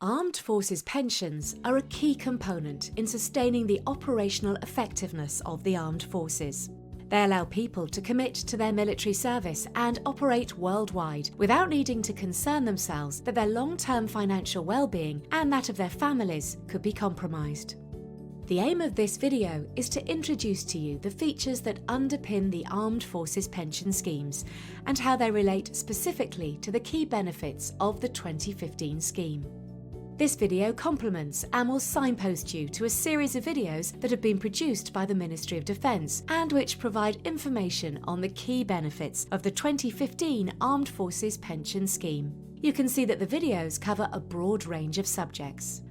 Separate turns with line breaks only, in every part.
Armed Forces pensions are a key component in sustaining the operational effectiveness of the armed forces. They allow people to commit to their military service and operate worldwide without needing to concern themselves that their long-term financial well-being and that of their families could be compromised. The aim of this video is to introduce to you the features that underpin the Armed Forces pension schemes and how they relate specifically to the key benefits of the 2015 scheme. This video complements and will signpost you to a series of videos that have been produced by the Ministry of Defence and which provide information on the key benefits of the 2015 Armed Forces pension scheme. You can see that the videos cover a broad range of subjects.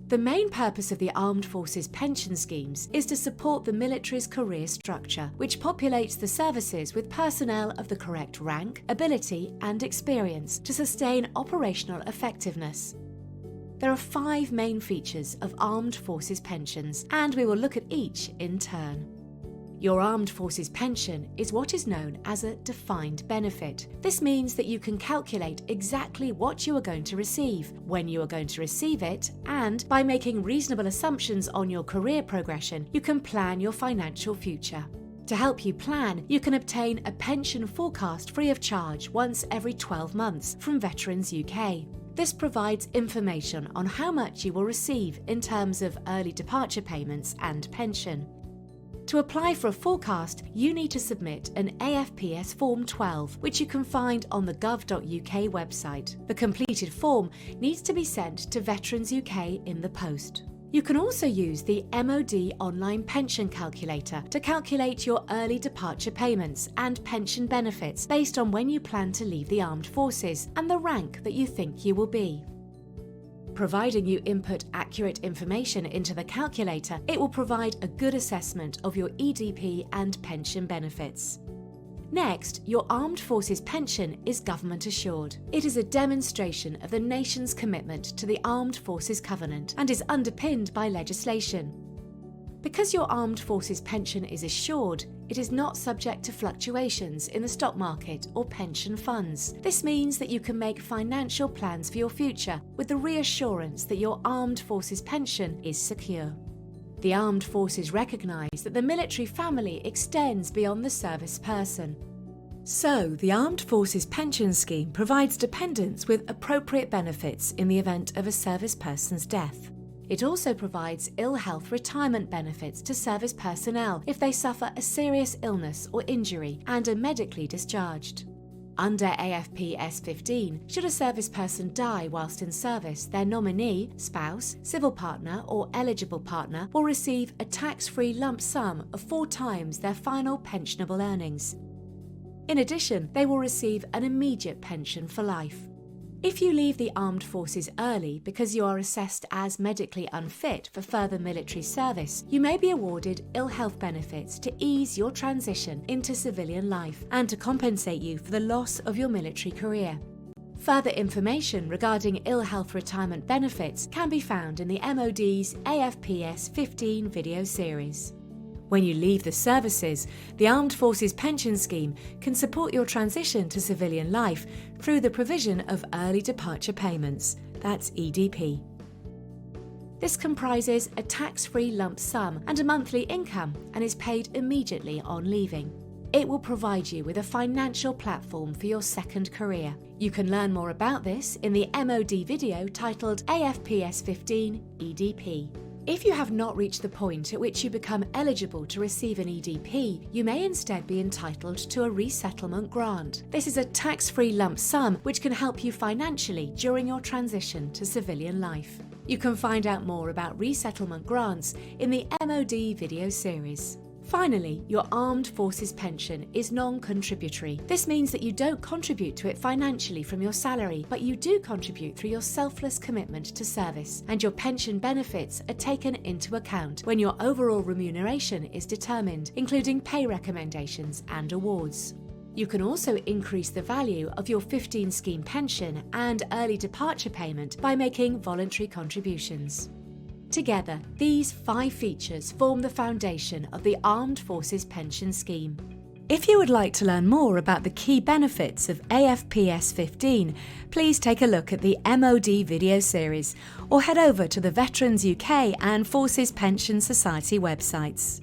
The main purpose of the Armed Forces pension schemes is to support the military's career structure, which populates the services with personnel of the correct rank, ability and experience to sustain operational effectiveness. There are 5 main features of Armed Forces pensions, and we will look at each in turn. Your Armed Forces pension is what is known as a defined benefit. This means that you can calculate exactly what you are going to receive, when you are going to receive it, and by making reasonable assumptions on your career progression, you can plan your financial future. To help you plan, you can obtain a pension forecast free of charge once every 12 months from Veterans UK. This provides information on how much you will receive in terms of early departure payments and pension. To apply for a forecast, you need to submit an AFPS Form 12, which you can find on the gov.uk website. The completed form needs to be sent to Veterans UK in the post. You can also use the MOD online pension calculator to calculate your early departure payments and pension benefits based on when you plan to leave the armed forces and the rank that you think you will be. Providing you input accurate information into the calculator, it will provide a good assessment of your EDP and pension benefits. Next, your Armed Forces pension is government assured. It is a demonstration of the nation's commitment to the Armed Forces Covenant and is underpinned by legislation. Because your Armed Forces pension is assured, it is not subject to fluctuations in the stock market or pension funds. This means that you can make financial plans for your future with the reassurance that your Armed Forces pension is secure. The Armed Forces recognise that the military family extends beyond the service person. So, the Armed Forces pension scheme provides dependents with appropriate benefits in the event of a service person's death. It also provides ill health retirement benefits to service personnel if they suffer a serious illness or injury and are medically discharged. Under AFPS 15, should a service person die whilst in service, their nominee, spouse, civil partner or eligible partner will receive a tax-free lump sum of 4 times their final pensionable earnings. In addition, they will receive an immediate pension for life. If you leave the armed forces early because you are assessed as medically unfit for further military service, you may be awarded ill health benefits to ease your transition into civilian life and to compensate you for the loss of your military career. Further information regarding ill health retirement benefits can be found in the MOD's AFPS 15 video series. When you leave the services, the Armed Forces Pension Scheme can support your transition to civilian life through the provision of early departure payments, that's EDP. This comprises a tax-free lump sum and a monthly income and is paid immediately on leaving. It will provide you with a financial platform for your second career. You can learn more about this in the MOD video titled AFPS 15 EDP. If you have not reached the point at which you become eligible to receive an EDP, you may instead be entitled to a resettlement grant. This is a tax-free lump sum which can help you financially during your transition to civilian life. You can find out more about resettlement grants in the MOD video series. Finally, your Armed Forces pension is non-contributory. This means that you don't contribute to it financially from your salary, but you do contribute through your selfless commitment to service, and your pension benefits are taken into account when your overall remuneration is determined, including pay recommendations and awards. You can also increase the value of your 15 scheme pension and early departure payment by making voluntary contributions. Together, these 5 features form the foundation of the Armed Forces Pension Scheme. If you would like to learn more about the key benefits of AFPS 15, please take a look at the MOD video series or head over to the Veterans UK and Forces Pension Society websites.